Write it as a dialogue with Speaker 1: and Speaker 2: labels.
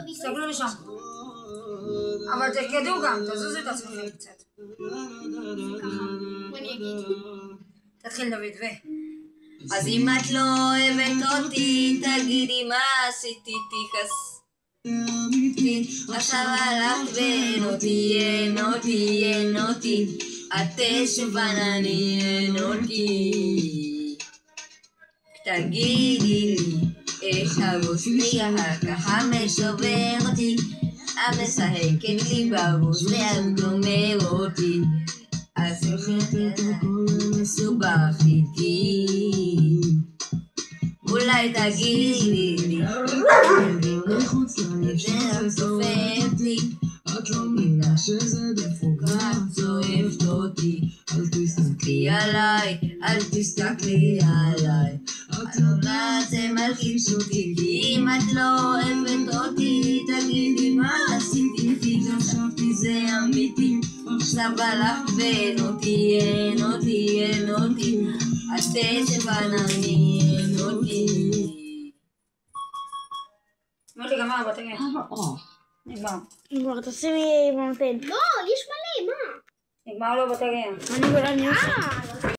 Speaker 1: תסתכלו לשם. אבל תרקדו גם, תזוזו את עצמכם קצת. תתחיל דוד ו... אז אם את לא אוהבת אותי, תגידי מה עשיתי, תכעס. עכשיו הלכת ואין אותי, אין אותי, אין אותי. את שפנני, אין אותי. תגידי לי, איך הבוס לי ככה משובר אותי. המשחקת לי בראש ואת גומר אותי. אז איך הכל מסובך איתי. אולי תגידי לי, מחוץ לנפש סופרת לי. את לא מבינה שזה דפוקה, צועפת אותי. אל תסתכלי עליי, אל תסתכלי עליי. את יודעת זה מלחיץ אותי, כי אם את לא אוהבת אותי, תגידי מה עשיתי, כי חשבתי זה אמיתי. עכשיו הלכת ואין אותי, אין אותי, אין אותי. את שפנני, אין אותי. אמרתי גמר בטגן.
Speaker 2: נגמר, תשימי במתן.
Speaker 3: לא, יש מלא, מה?
Speaker 1: נגמר לו בטגן.
Speaker 2: אני עושה.